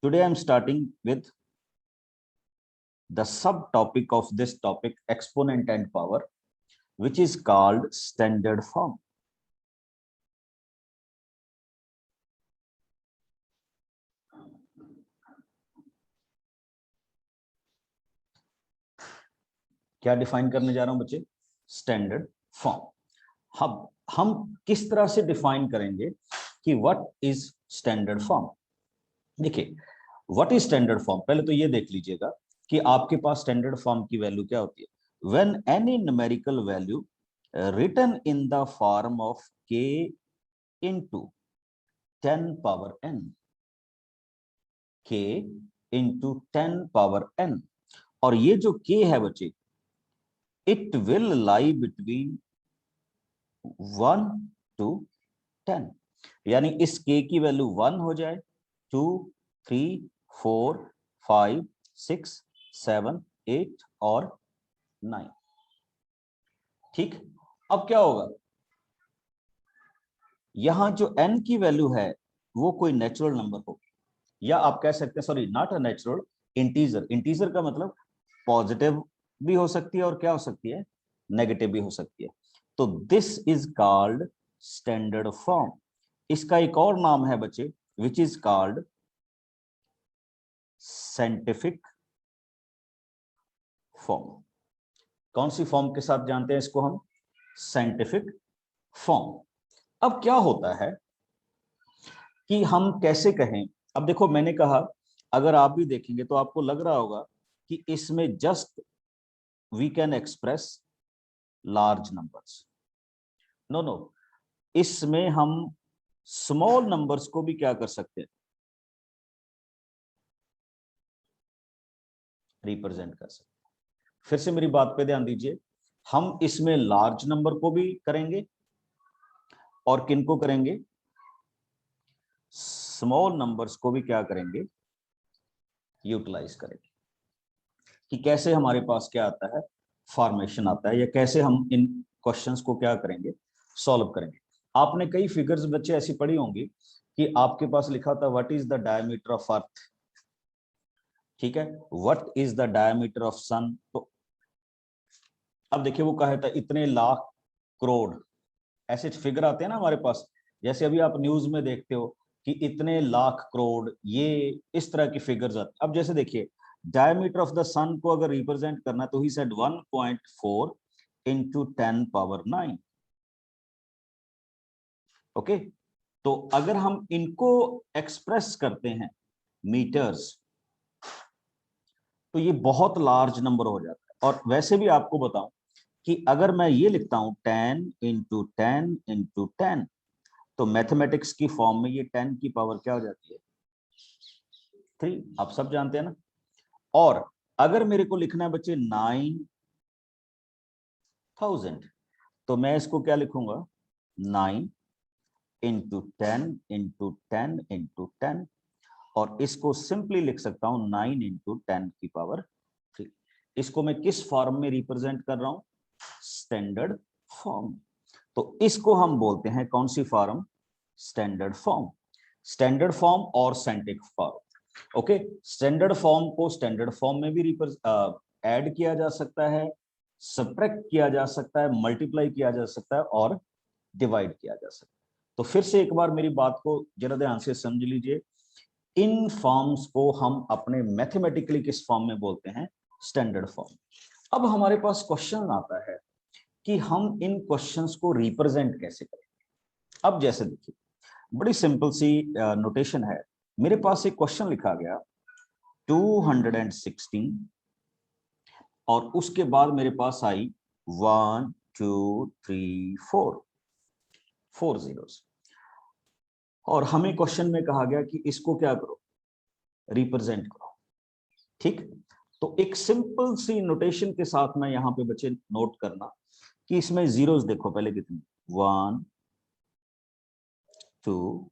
Today I am starting with the subtopic of this topic, exponent and power, which is called standard form. क्या define करने जा रहा हूं बच्चे? Standard form. हम किस तरह से डिफाइन करेंगे कि व्हाट इज स्टैंडर्ड फॉर्म? देखिए, व्हाट इज स्टैंडर्ड फॉर्म, पहले तो ये देख लीजिएगा कि आपके पास स्टैंडर्ड फॉर्म की वैल्यू क्या होती है। When any numerical value written in the form of k into 10 power n, k into 10 power n, और ये जो k है बच्चे, it will lie between 1 to 10, यानी इस k की वैल्यू 1 हो जाए, 2, 3, 4, 5, 6, 7, 8 और 9। ठीक, अब क्या होगा, यहां जो n की वैल्यू है वो कोई नेचुरल नंबर होगी, या आप कह सकते हैं, sorry not a natural, integer. Integer का मतलब पॉजिटिव भी हो सकती है और क्या हो सकती है, नेगेटिव भी हो सकती है। तो this is called standard form. इसका एक और नाम है बच्चे, which is called scientific form. कौन सी फॉर्म के साथ जानते हैं इसको हम? Scientific form. अब क्या होता है कि हम कैसे कहें, अब देखो मैंने कहा, अगर आप भी देखेंगे तो आपको लग रहा होगा कि इसमें just we can express large numbers. No no, इसमें हम स्मॉल नंबर्स को भी क्या कर सकते हैं, रिप्रेजेंट कर सकते हैं। फिर से मेरी बात पे ध्यान दीजिए, हम इसमें लार्ज नंबर को भी करेंगे और किन को करेंगे, स्मॉल नंबर्स को भी क्या करेंगे, यूटिलाइज करेंगे। कि कैसे हमारे पास क्या आता है, फॉर्मेशन आता है, या कैसे हम इन क्वेश्चंस को क्या करेंगे, सॉल्व करेंगे। आपने कई फिगर्स बच्चे ऐसी पढ़ी होंगी कि आपके पास लिखा था what is the diameter of earth, ठीक है, what is the diameter of sun. तो अब देखिए वो कहा था इतने लाख करोड़, ऐसे फिगर आते हैं ना हमारे पास, जैसे अभी आप न्यूज में देखते हो कि इतने लाख करोड़, ये इस तरह की फिगर्स आते। अब जैसे देखिए, डायमीटर ऑफ द सन को अगर रिप्रेजेंट करना तो he said 1.4 into 10 power 9। Okay, तो अगर हम इनको एक्सप्रेस करते हैं मीटर्स, तो ये बहुत लार्ज नंबर हो जाता है। और वैसे भी आपको बताऊं कि अगर मैं ये लिखता हूं 10 इंटू 10 इंटू 10, तो मैथमेटिक्स की फॉर्म में ये 10 की पावर क्या हो जाती है, 3। आप सब जानते हैं ना। और अगर मेरे को लिखना है बच्चे 9000, तो मैं इसको क्या लिखूंगा, 9 इंटू 10 इंटू 10 इंटू 10, और इसको सिंपली लिख सकता हूं 9 इंटू 10 की पावर 3। इसको मैं किस फॉर्म में रिप्रेजेंट कर रहा हूं, स्टैंडर्ड फॉर्म। तो इसको हम बोलते हैं कौन सी form, standard form. Standard form और scientific form. Okay, standard form को स्टैंडर्ड फॉर्म में भी ऐड किया जा सकता है, सब्ट्रैक्ट किया जा सकता है, मल्टीप्लाई किया जा सकता है और डिवाइड किया जा सकता है। तो फिर से एक बार मेरी बात को जरा ध्यान से समझ लीजिए, इन फॉर्म्स को हम अपने मैथमेटिकली किस फॉर्म में बोलते हैं, स्टैंडर्ड फॉर्म। अब हमारे पास क्वेश्चन आता है कि हम इन क्वेश्चंस को रिप्रेजेंट कैसे करें। अब जैसे देखिए, बड़ी सिंपल सी नोटेशन है। मेरे पास एक क्वेश्चन लिखा गया 216, और उसके बाद मेरे पास आई 1 2 3 4 4 zeros, और हमें क्वेश्चन में कहा गया कि इसको क्या करो, रिप्रेजेंट करो। ठीक, तो एक सिंपल सी नोटेशन के साथ में यहां पे बच्चे नोट करना कि इसमें जीरोस देखो पहले कितने, 1 2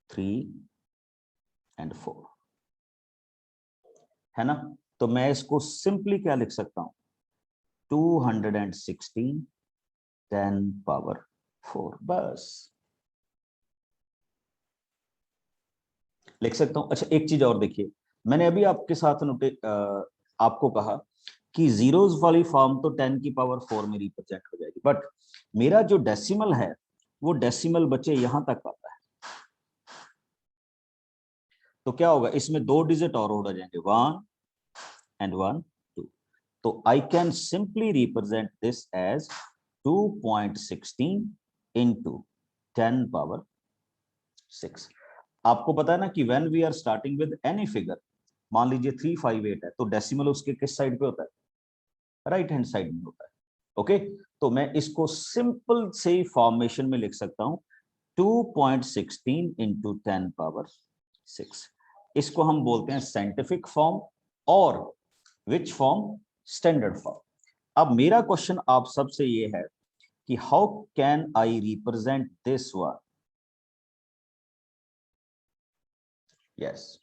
3 एंड 4, है ना। तो मैं इसको सिंपली क्या लिख सकता हूं, 216 10 पावर 4, बस। लिख सकता हूँ। अच्छा एक चीज और देखिए, मैंने अभी आपके साथ आपको कहा कि जीरोस वाली फॉर्म तो 10 की पावर 4 में रिप्रेजेंट हो जाएगी, बट मेरा जो डेसिमल है वो डेसिमल बच्चे यहां तक आता है, तो क्या होगा, इसमें 2 डिजिट और उड़ जाएंगे, 1 and 1 2, तो I can simply represent this as 2.16 into 10 power 6। आपको पता है ना कि when we are starting with any figure, मान लीजिए 358 है, तो डेसिमल उसके किस साइड पे होता है, राइट हैंड साइड में होता है। ओके, तो मैं इसको सिंपल से फॉर्मेशन में लिख सकता हूं 2.16 into 10 पावर 6। इसको हम बोलते हैं साइंटिफिक फॉर्म, और विच फॉर्म, स्टैंडर्ड फॉर्म। अब मेरा क्वेश्चन आप सबसे ये है कि how can I represent this one. Yes,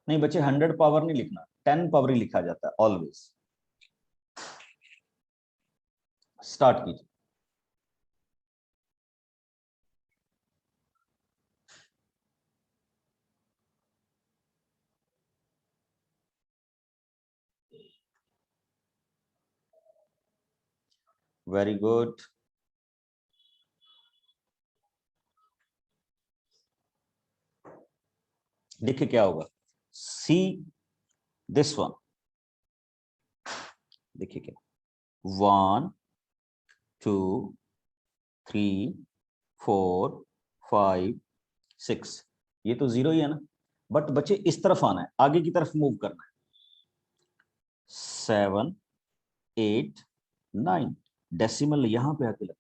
नहीं बच्चे 100 पावर नहीं लिखना, 10 पावर ही लिखा जाता है ऑलवेज। स्टार्ट कीजिए। Very good. देखिए क्या होगा, सी दिस वन, देखिए क्या, 1 2 3 4 5 6, ये तो जीरो ही है ना, बट बच्चे इस तरफ आना है, आगे की तरफ मूव करना है, 7 8 9, डेसिमल यहां पे आके लगता है,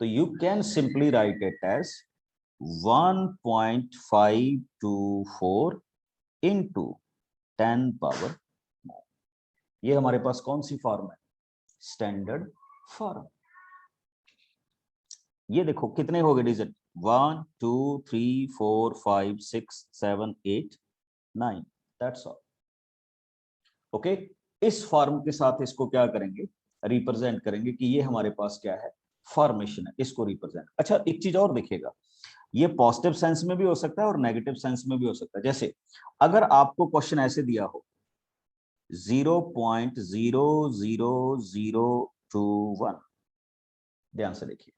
तो you can simply write it as 1.524 into 10 power 9। ये हमारे पास कौन सी फॉर्म है, स्टैंडर्ड फॉर्म। ये देखो कितने हो गए डिजिट, 1 2 3 4 5 6 7 8 9, दैट्स ऑल। ओके, इस फॉर्म के साथ इसको क्या करेंगे, रिप्रेजेंट करेंगे कि ये हमारे पास क्या है, फॉर्मेशन है, इसको रिप्रेजेंट। अच्छा एक चीज और देखिएगा, ये पॉजिटिव सेंस में भी हो सकता है और नेगेटिव सेंस में भी हो सकता है। जैसे अगर आपको क्वेश्चन ऐसे दिया हो 0.00021, ध्यान से देखिए,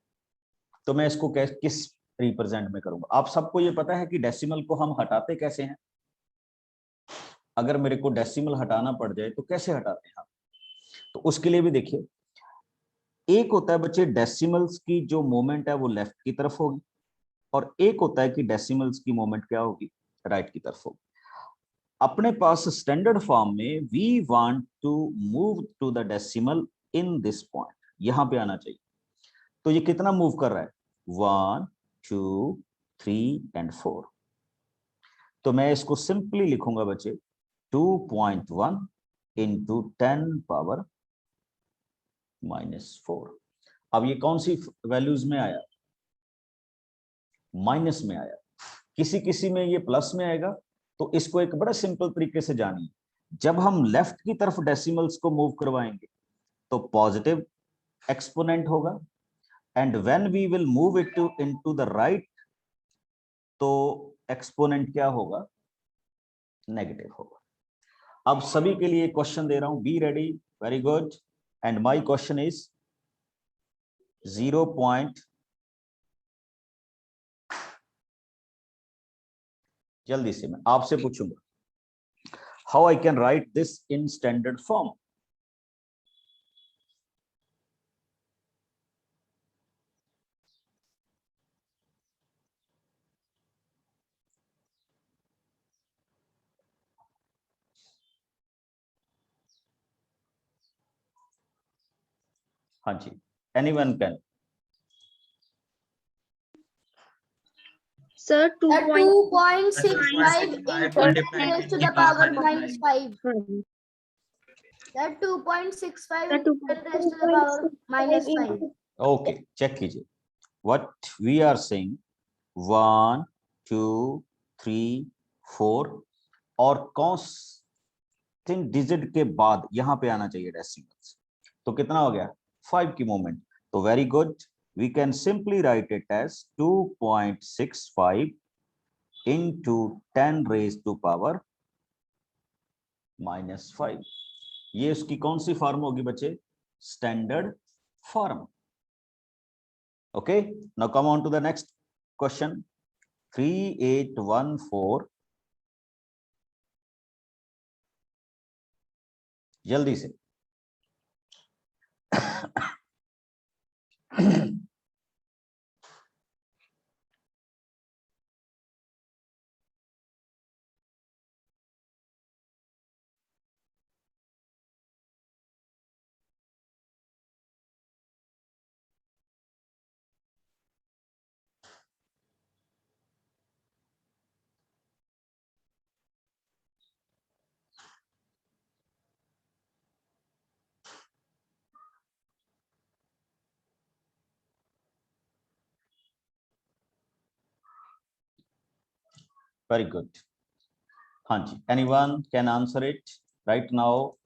तो मैं इसको किस रिप्रेजेंट में करूंगा। आप सबको ये पता है कि डेसिमल को हम हटाते कैसे हैं, अगर मेरे को डेसिमल हटाना पड़ जाए तो कैसे हटाते हैं हम, तो उसके लिए भी देखिए, एक होता है बच्चे डेसिमल्स की जो मोमेंट है वो लेफ्ट की तरफ होगी, और एक होता है कि डेसिमल्स की मोमेंट क्या होगी, राइट की तरफ होगी। अपने पास स्टैंडर्ड फॉर्म में we want to move to the decimal in this point, यहां पे आना चाहिए, तो ये कितना मूव कर रहा है, 1 2 3 एंड 4, तो मैं इसको सिंपली लिखूंगा बच्चे 2.1 into 10 पावर -4। अब ये कौन सी वैल्यूज में आया, माइनस में आया, किसी किसी में ये प्लस में आएगा। तो इसको एक बड़ा सिंपल तरीके से जानिए, जब हम लेफ्ट की तरफ डेसिमल्स को मूव करवाएंगे तो पॉजिटिव एक्सपोनेंट होगा, and when we will move it to into the right, तो एक्सपोनेंट क्या होगा, नेगेटिव होगा। अब सभी के लिए क्वेश्चन दे रहा हूं, be ready, very good, and my question is 0. जल्दी से मैं आपसे पूछूंगा, how I can right this in standard form. हाँ जी, anyone can. Sir, 2.65 into 10 multiplying raised to the power -5. That 2.65 into 10 raised to the power -5. Okay, check कीजिए, what we are saying 1 2 3 4, और constant digit के बाद यहां पे आना चाहिए डेसिमल्स, तो कितना हो गया, 5 की मोमेंट, तो very good, we can simply write it as 2.65 into 10 raised to power -5। ये उसकी कौन सी फॉर्म होगी बच्चे? Standard form. Okay, now come on to the next question. 3814, जल्दी से। Very good. हाँ जी, anyone can answer it right now?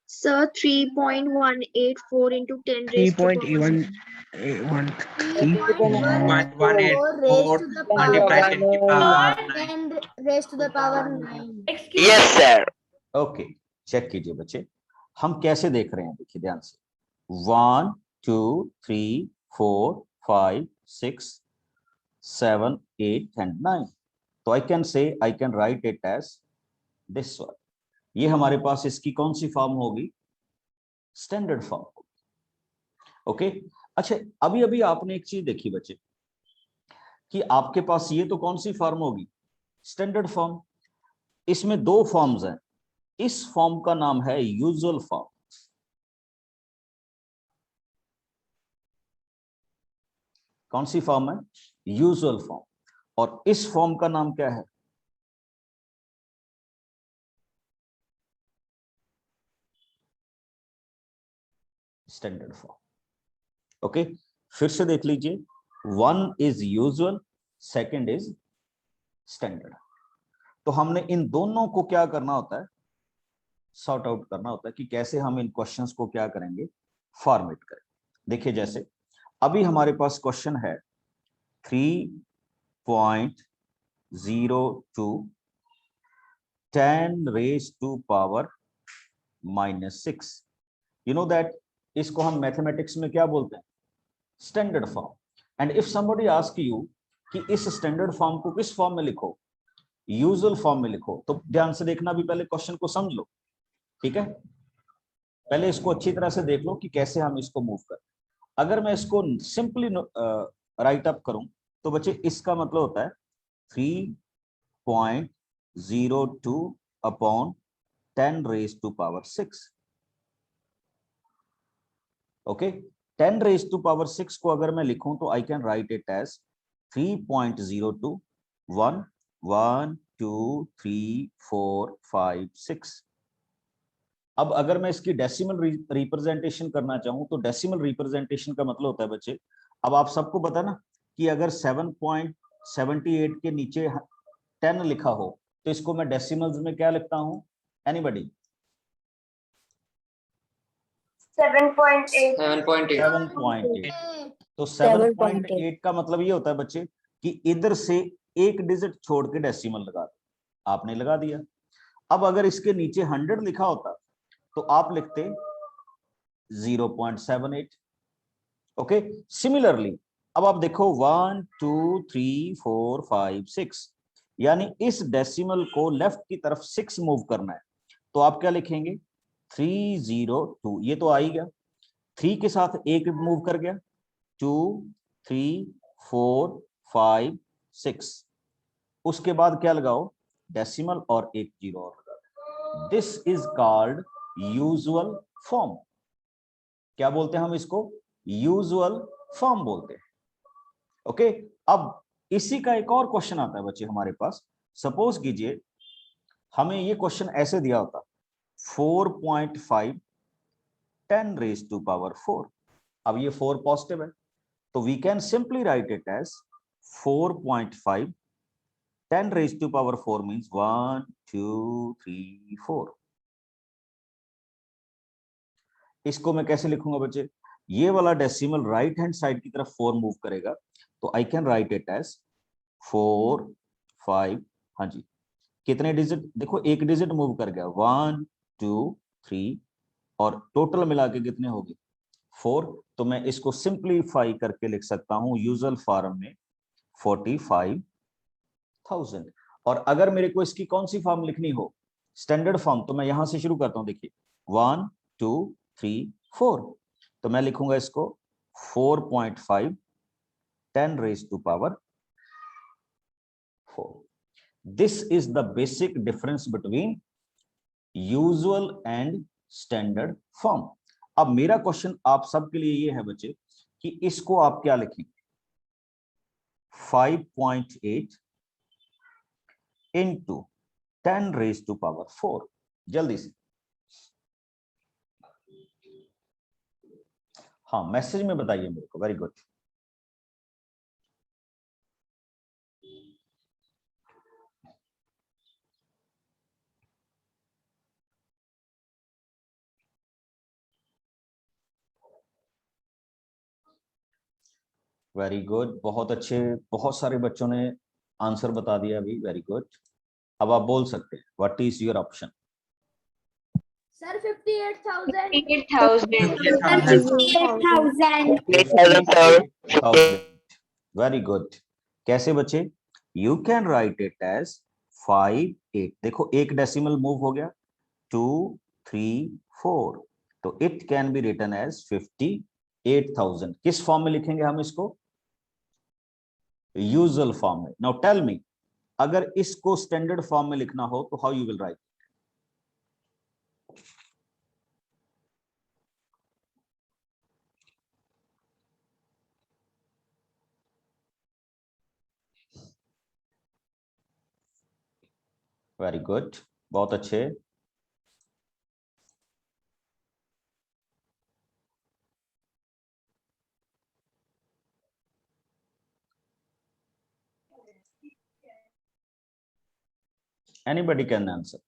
Sir, 3.184 into 10 raised to power 6. 3.184 raised to the power multiplied 10 की power 9. 10 raised to the power 9. Yes sir. Okay, check कीजिए बच्चे, हम कैसे देख रहे हैं, देखिए ध्यान से। 1 2 3 4 5 6 7 8 and 9। तो I can say, I can write it as this one. ये हमारे पास इसकी कौन सी फॉर्म होगी? स्टैंडर्ड फॉर्म होगी। ओके, अच्छा अभी अभी आपने एक चीज देखी बच्चे कि आपके पास ये तो कौन सी फॉर्म होगी? Standard form. इसमें दो फॉर्म्स हैं, इस फॉर्म का नाम है यूजुअल फॉर्म। कौन सी फॉर्म है? Usual form. और इस फॉर्म का नाम क्या है? Standard form. ओके, फिर से देख लीजिए, one is usual, second is standard. तो हमने इन दोनों को क्या करना होता है? सॉर्ट आउट करना होता है कि कैसे हम इन क्वेश्चंस को क्या करेंगे? फॉर्मेट करें। देखिए जैसे अभी हमारे पास क्वेश्चन है 3.02 10 raised to power -6। You know that इसको हम मैथमेटिक्स में क्या बोलते हैं? Standard form. And if somebody ask you कि इस स्टैंडर्ड फॉर्म को किस फॉर्म में लिखो? यूजुअल फॉर्म में लिखो। तो ध्यान से देखना, भी पहले क्वेश्चन को समझ लो, ठीक है? पहले इसको अच्छी तरह से देख लो कि कैसे हम इसको मूव करें। अगर मैं इसको सिंपली राइट अप करूं तो बच्चे इसका मतलब होता है 3.02 upon 10 raised to power 6। Okay, 10 raised to power 6 को अगर मैं लिखूं तो I can write it as 3.02 1 1 2 3 4 5 6। अब अगर मैं इसकी डेसिमल रिप्रेजेंटेशन करना चाहूं तो डेसिमल रिप्रेजेंटेशन का मतलब होता है बच्चे, अब आप सबको पता ना कि अगर 7.78 के नीचे 10 लिखा हो तो इसको मैं डेसिमल्स में क्या लिखता हूं? एनीबॉडी? 7.8. 7.8. तो 7.8 का मतलब ये होता है बच्चे कि इधर से एक डिजिट छोड़ के डेसिमल लगा दो। आपने लगा दिया। अब अगर इसके नीचे 100 लिखा होता तो आप लिखते 0.78। ओके, सिमिलरली अब आप देखो 1 2 3 4 5 6, यानी इस डेसिमल को लेफ्ट की तरफ 6 मूव करना है तो आप क्या लिखेंगे? 302। ये तो आ ही गया, 3 के साथ एक मूव कर गया, 2 3 4 5 6। उसके बाद क्या लगाओ? डेसिमल और एक जीरो और लगाओ। This is called usual form. क्या बोलते हैं हम इसको? यूजुअल फॉर्म बोलते हैं। ओके, अब इसी का एक और क्वेश्चन आता है बच्चे हमारे पास। सपोज कीजिए हमें ये क्वेश्चन ऐसे दिया होता 4.5 10 raised to power 4। अब ये 4 पॉजिटिव है तो we can simply write it as 4.5 10 raised to power 4 means 1 2 3 4। इसको मैं कैसे लिखूंगा बच्चे? ये वाला डेसिमल राइट हैंड साइड की तरफ 4 मूव करेगा तो I can write it as 4 5, हाँ जी, कितने डिजिट देखो, एक डिजिट मूव कर गया, 1 2 3, और टोटल मिला के कितने हो गए 4। तो मैं इसको सिंप्लीफाई करके लिख सकता हूं यूजुअल फॉर्म में 45,000। और अगर मेरे को इसकी कौन सी फॉर्म लिखनी हो, स्टैंडर्ड फॉर्म, तो मैं यहां से शुरू करता हूं। देखिए 1 2 3 4, तो मैं लिखूंगा इसको 4.5 10 raised to power 4। This is the basic difference between usual and standard form. अब मेरा क्वेश्चन आप सबके लिए ये है बच्चे कि इसको आप क्या लिखेंगे, 5.8 इंटू 10 रेज टू पावर 4। जल्दी से, हाँ मैसेज में बताइए मेरे को। वेरी गुड, वेरी गुड, बहुत अच्छे, बहुत सारे बच्चों ने आंसर बता दिया अभी। वेरी गुड, अब आप बोल सकते हैं what is your option. Sir 58,000। 58,000. 58,000 sir. 58,000। Very good, कैसे बच्चे, you can write it as 58। देखो एक डेसिमल मूव हो गया, 2 3 4, तो it can be written as 58,000। किस फॉर्म में लिखेंगे हम इसको, यूजुअल फॉर्म में। नाउ टेल मी, अगर इसको स्टैंडर्ड फॉर्म में लिखना हो तो how you will write. Very good, बहुत अच्छे। Anybody can answer.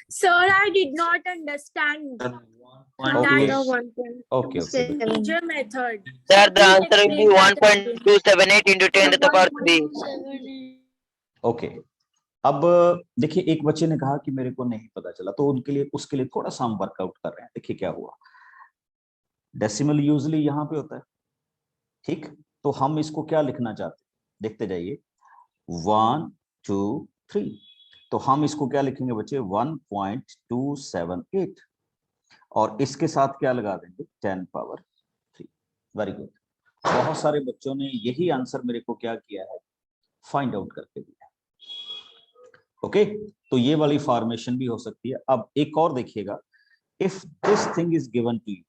Sir, I did not understand that Okay. one Okay, okay. major method. Sir, the Please answer will be explain that again. 1.278 into 10 to the power 3. Okay. अब देखिए एक बच्चे ने कहा कि मेरे को नहीं पता चला, तो उनके लिए, उसके लिए थोड़ा सा हम वर्कआउट कर रहे हैं। देखिए क्या हुआ, डेसिमल यूजली यहाँ पे होता है, ठीक, तो हम इसको क्या लिखना चाहते हैं, देखते जाइए, 1 2 3, तो हम इसको क्या लिखेंगे बच्चे, 1.278, और इसके साथ क्या लगा देंगे, 10 पावर 3। वेरी गुड, बहुत सारे बच्चों ने यही आंसर मेरे को क्या किया है, फाइंड आउट करके दिया। ओके, तो ये वाली फॉर्मेशन भी हो सकती है। अब एक और देखिएगा, if this thing is given to you,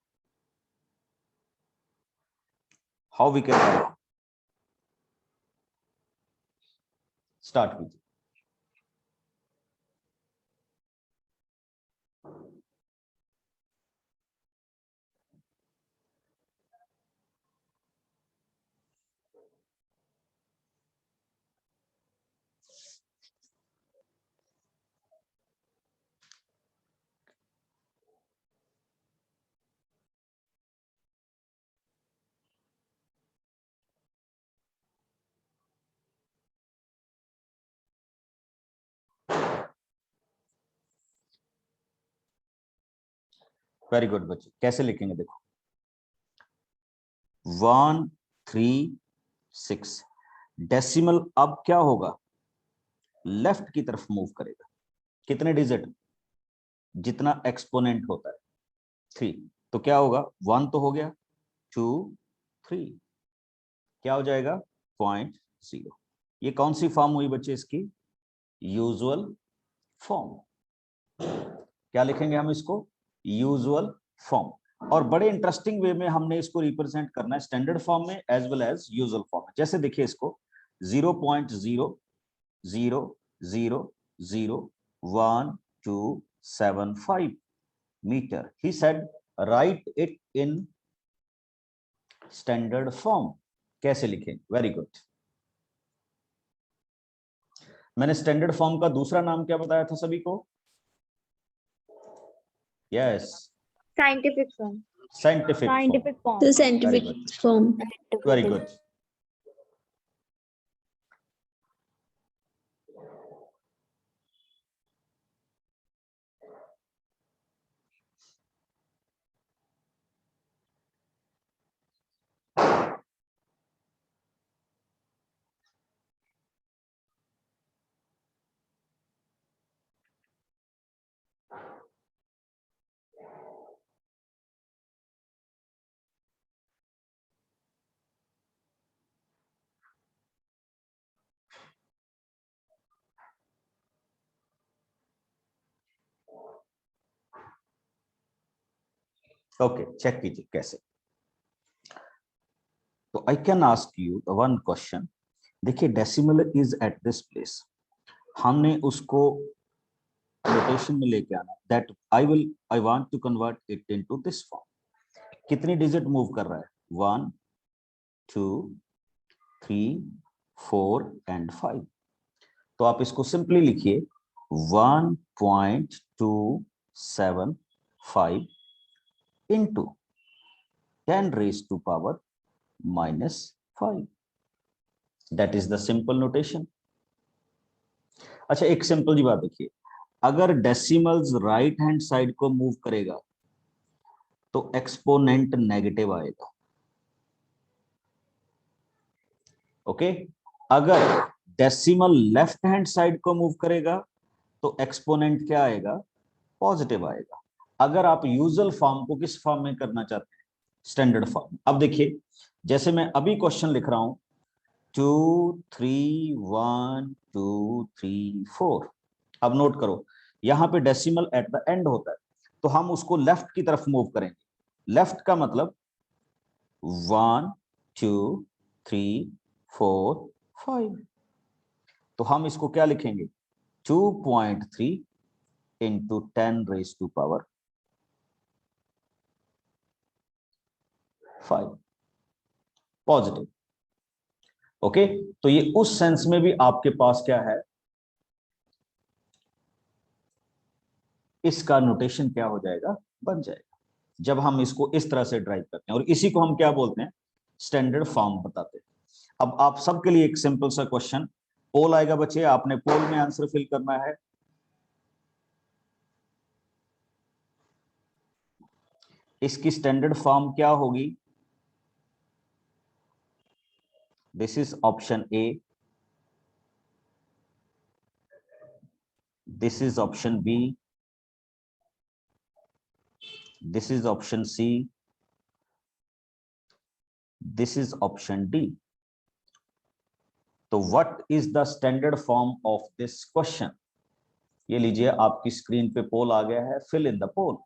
how we can start कीजिए। वेरी गुड बच्चे, कैसे लिखेंगे, देखो 136, डेसिमल अब क्या होगा, लेफ्ट की तरफ मूव करेगा, कितने डिजिट, जितना एक्सपोनेंट होता है 3, तो क्या होगा, 1 तो हो गया, 2 3, क्या हो जाएगा 0.0। ये कौन सी फॉर्म हुई बच्चे इसकी, यूजुअल फॉर्म। क्या लिखेंगे हम इसको, यूजुअल फॉर्म। और बड़े इंटरेस्टिंग वे में हमने इसको रिप्रेजेंट करना है, स्टैंडर्ड फॉर्म में as well as usual form में। जैसे देखिए इसको 0.0000125 metre, he said write it in standard form. कैसे लिखें, वेरी गुड। मैंने स्टैंडर्ड फॉर्म का दूसरा नाम क्या बताया था सभी को, yes, Scientific form. Scientific form. Scientific form. The Very scientific good. form. Very good. Okay, check कीजिए कैसे। तो I can ask you one question. देखिए decimal is at this place, हमने उसको नोटेशन में लेके आना, that I want to convert it into this form. कितनी डिजिट मूव कर रहा है? 1 2 3 4 एंड 5। तो आप इसको सिंपली लिखिए 1.275 into 10 raised to power -5. That is the simple notation. अच्छा, एक सिंपल जी बात देखिए, अगर डेसिमल्स राइट हैंड साइड को मूव करेगा तो एक्सपोनेंट नेगेटिव आएगा। ओके, अगर डेसिमल लेफ्ट हैंड साइड को मूव करेगा तो एक्सपोनेंट क्या आएगा? पॉजिटिव आएगा। अगर आप यूजुअल फॉर्म को किस फॉर्म में करना चाहते हैं? Standard form. अब देखिए, जैसे मैं अभी क्वेश्चन लिख रहा हूं 2 3 1 2 3 4। अब नोट करो, यहां पे डेसिमल एट द एंड होता है, तो हम उसको लेफ्ट की तरफ मूव करेंगे। लेफ्ट का मतलब 1 2 3 4 5। तो हम इसको क्या लिखेंगे? 2.3 into 10 raised to power 5 positive. Okay, तो ये उस सेंस में भी आपके पास क्या है, इसका नोटेशन क्या हो जाएगा? बन जाएगा, जब हम इसको इस तरह से ड्राइव करते हैं। और इसी को हम क्या बोलते हैं? स्टैंडर्ड फॉर्म बताते हैं। अब आप सबके लिए एक सिंपल सा क्वेश्चन, पोल आएगा बच्चे, आपने पोल में आंसर फिल करना है। इसकी स्टैंडर्ड फॉर्म क्या होगी? This is option A, this is option B, this is option C, this is option D. तो what is the standard form of this question? ये लीजिए, आपकी स्क्रीन पे पोल आ गया है, fill in the poll.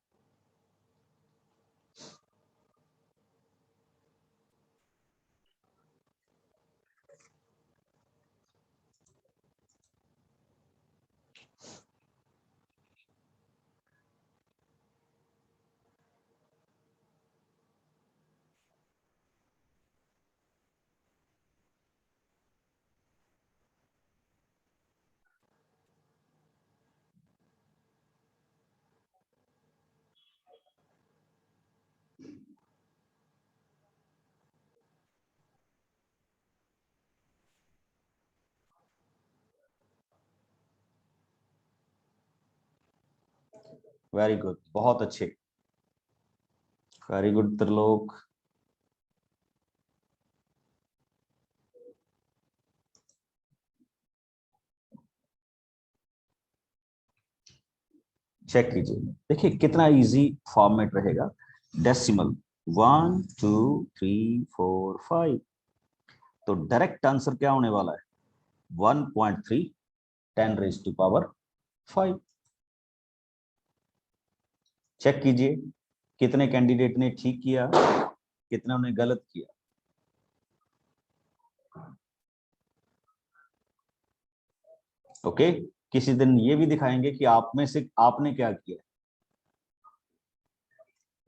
Very good, बहुत अच्छे, वेरी गुड त्रिलोक। चेक कीजिए, देखिए कितना इजी फॉर्मेट रहेगा। डेसिमल 1 2 3 4 5, तो डायरेक्ट आंसर क्या होने वाला है? 1.3 10 raised to power 5। चेक कीजिए कितने कैंडिडेट ने ठीक किया, कितने ने गलत किया। ओके, किसी दिन ये भी दिखाएंगे कि आप में से आपने क्या किया।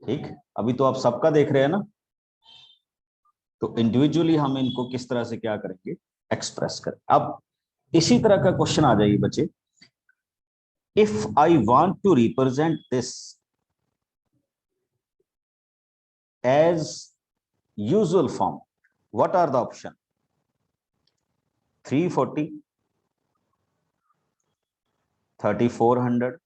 ठीक, अभी तो आप सबका देख रहे हैं ना, तो इंडिविजुअली हम इनको किस तरह से क्या करेंगे? एक्सप्रेस करें। अब इसी तरह का क्वेश्चन आ जाइए बच्चे, if I want to represent this as usual form, what are the option? 340, 3400,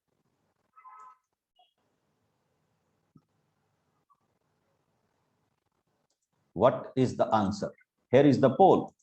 what is the answer? Here is the poll.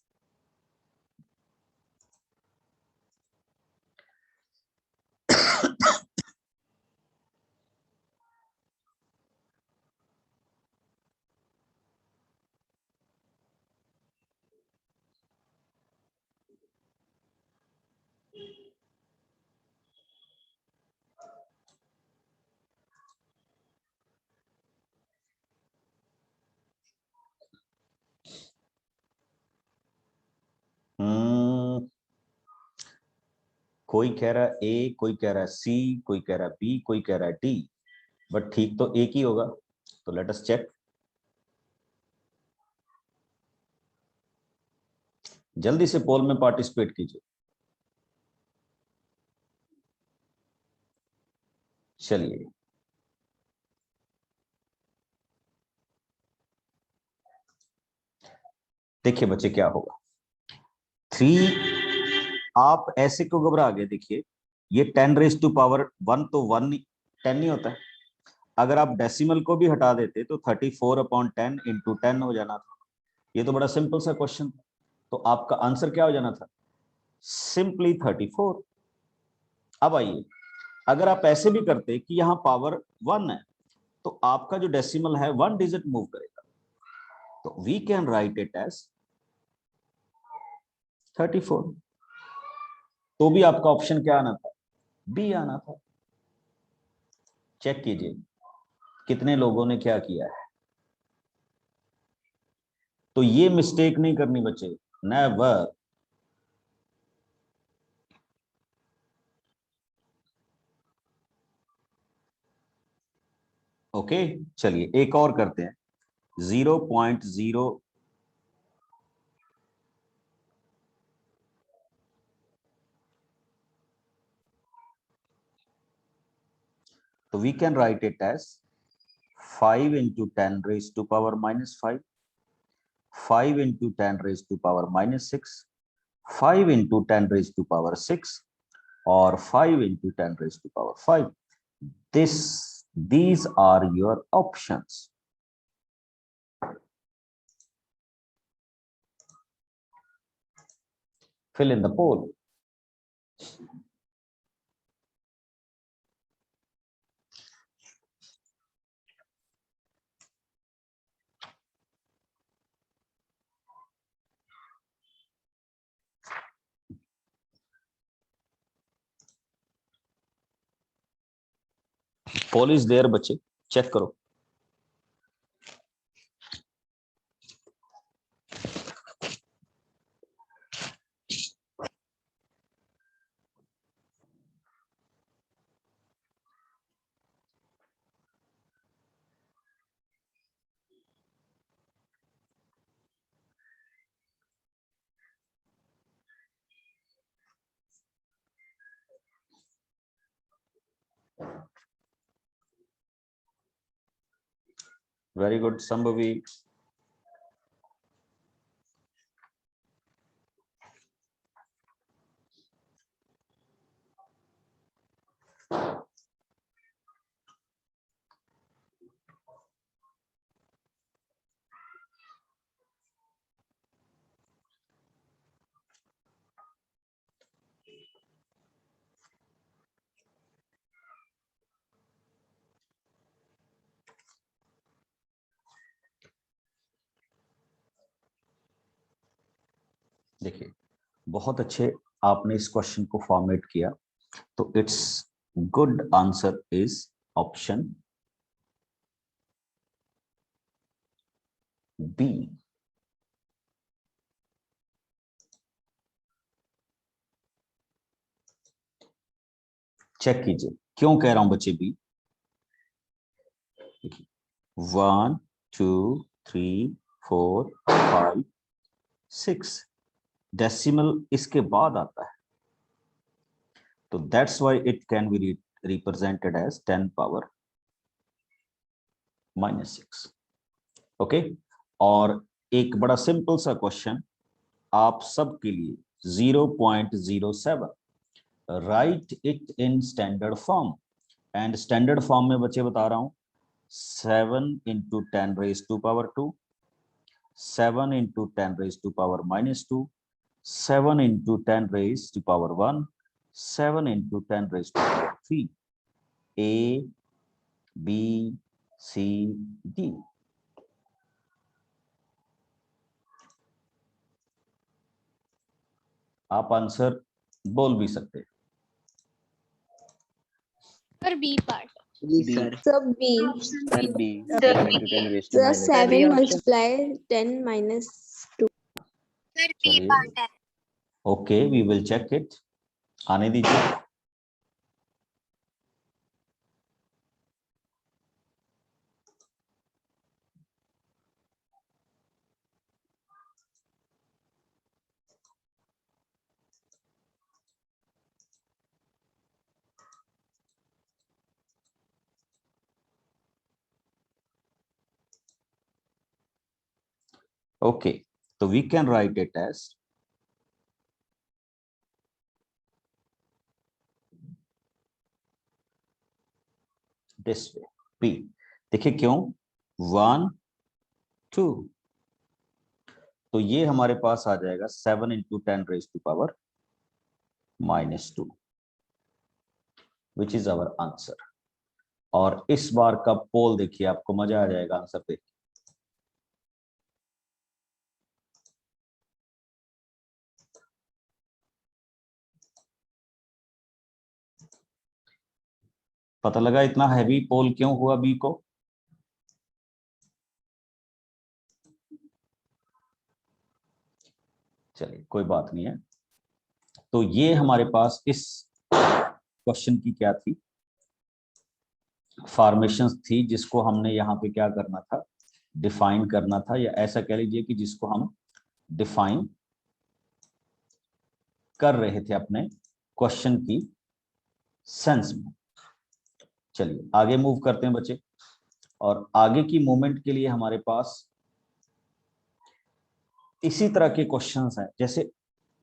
कोई कह रहा है ए, कोई कह रहा है सी, कोई कह रहा है बी, कोई कह रहा है डी, बट ठीक तो एक ही होगा। तो लेट अस चेक। जल्दी से पोल में पार्टिसिपेट कीजिए। चलिए, देखिए बच्चे क्या होगा। 3, आप ऐसे क्यों घबरा गए? देखिए ये 10⁻1 तो 10 ही होता है। अगर आप डेसिमल को भी हटा देते तो 34/10 इंटू 10 हो जाना था। ये तो बड़ा सिंपल सा क्वेश्चन था। तो आपका आंसर क्या हो जाना था? सिंपली 34। अब आइए, अगर आप ऐसे भी करते कि यहाँ पावर 1 है तो आपका जो डेसिमल है 1 डिजिट मूव करेगा। तो we can write it as 34। तो भी आपका ऑप्शन क्या आना था? बी आना था। चेक कीजिए कितने लोगों ने क्या किया है। तो ये मिस्टेक नहीं करनी बच्चे, नेवर। ओके, चलिए एक और करते हैं। 0.0 तो we can write it as 5 into 10 raised to power minus 5, 5 into 10 raised to power minus 6, 5 into 10 raised to power 6, or 5 into 10 raised to power 5. These are your options. Fill in the poll. Poll is there बच्चे, check करो। Very good, Sambhavi. देखिए बहुत अच्छे आपने इस question को format किया। तो it's good answer is option B. Check कीजिए क्यों कह रहा हूं बच्चे बी। 1 2 3 4 5 6 डेसिमल इसके बाद आता है। तो that's why it can be represented as 10⁻⁻⁶। Okay, और एक बड़ा सिंपल सा क्वेश्चन आप सबके लिए 0.07, right it in standard form. And standard form में बच्चे बता रहा हूं 7 into 10 raised to power 2, 7 into 10 raised to power -2, 7 into 10 raised to power 1, 7 into 10 raised to power 3, A, B, C, D। आप आंसर बोल भी सकते हैं। पर बी पार्ट जी sir. Sub B. Sir B 7 into 10 raised to The minus 7 3। multiply 10 minus 2. चलिए, okay, we will check इट। आने दीजिए। ओके, तो we can write it as this way, P। देखिए क्यों, 1 2, तो ये हमारे पास आ जाएगा 7 into 10 raised to power -2, which is our answer. और इस बार का पोल देखिए, आपको मजा आ जाएगा आंसर देख। पता लगा इतना हैवी पोल क्यों हुआ बी को? चलिए कोई बात नहीं है। तो ये हमारे पास इस क्वेश्चन की क्या थी, फॉर्मेशंस थी, जिसको हमने यहाँ पे क्या करना था, डिफाइन करना था, या ऐसा कह लीजिए कि जिसको हम डिफाइन कर रहे थे अपने क्वेश्चन की सेंस में। चलिए आगे मूव करते हैं बच्चे, और आगे की मूवमेंट के लिए हमारे पास इसी तरह के क्वेश्चंस हैं। जैसे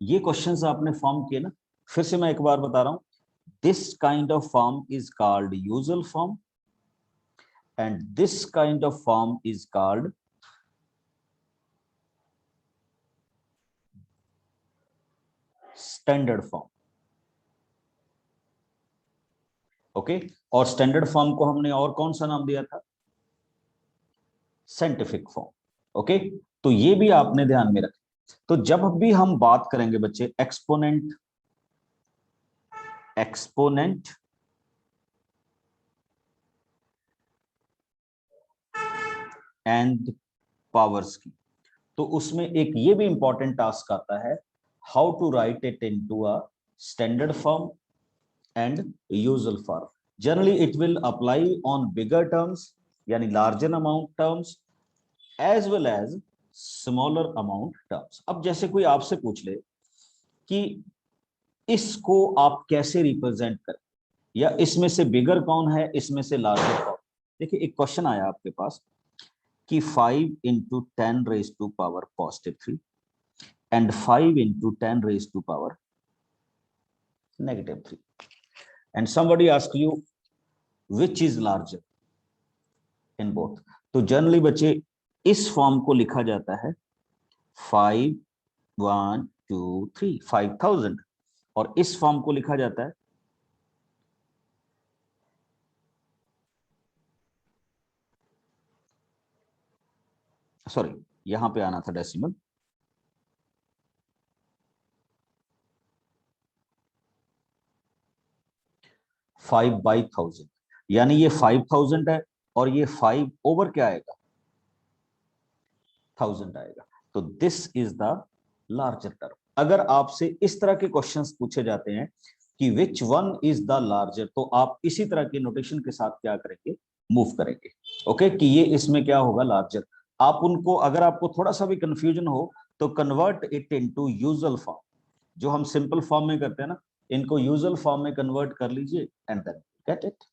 ये क्वेश्चंस आपने फॉर्म किए ना, फिर से मैं एक बार बता रहा हूं, this kind of form is called usual form and this kind of form is called standard form. Okay, और स्टैंडर्ड फॉर्म को हमने और कौन सा नाम दिया था, साइंटिफिक फॉर्म। ओके, तो ये भी आपने ध्यान में रखें। तो जब भी हम बात करेंगे बच्चे एक्सपोनेंट एंड पावर्स की, तो उसमें एक ये भी इंपॉर्टेंट टास्क आता है, how to write it into a standard form and usual form. Generally it will apply on bigger terms, यानी larger amount terms, as well as smaller amount terms. अब जैसे कोई आपसे पूछ ले कि इसको आप कैसे रिप्रेजेंट करें, या इसमें से बिगर कौन है, इसमें से लार्जर कौन। देखिए एक क्वेश्चन आया आपके पास कि 5 into 10 raised to power +3 and 5 into 10 raised to power -3, and somebody asks you which is larger in both। तो जनरली बच्चे इस फॉर्म को लिखा जाता है 5 1 2 3 5000, और इस फॉर्म को लिखा जाता है सॉरी, यहां पे आना था डेसिमल, फाइव बाई 1000, यानी ये 5000 है और ये 5 ओवर क्या आएगा, 1000 आएगा। तो this is the larger term. अगर आपसे इस तरह के क्वेश्चंस पूछे जाते हैं कि which one is the larger, तो आप इसी तरह के नोटेशन के साथ क्या करेंगे, मूव करेंगे। ओके, कि ये इसमें क्या होगा, लार्जर। आप उनको, अगर आपको थोड़ा सा भी कंफ्यूजन हो तो convert it into usual form, जो हम सिंपल फॉर्म में करते हैं ना, इनको यूजुअल फॉर्म में कन्वर्ट कर लीजिए एंड देन गेट इट।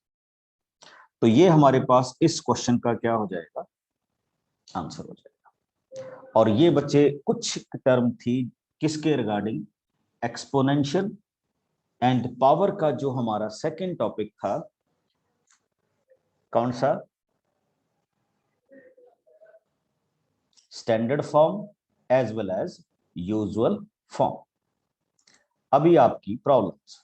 तो ये हमारे पास इस क्वेश्चन का क्या हो जाएगा, आंसर हो जाएगा। और ये बच्चे कुछ टर्म थी किसके रिगार्डिंग, एक्सपोनेंशियल एंड पावर का जो हमारा सेकंड टॉपिक था, कौन सा, standard form as well as usual form. अभी आपकी प्रॉब्लम्स,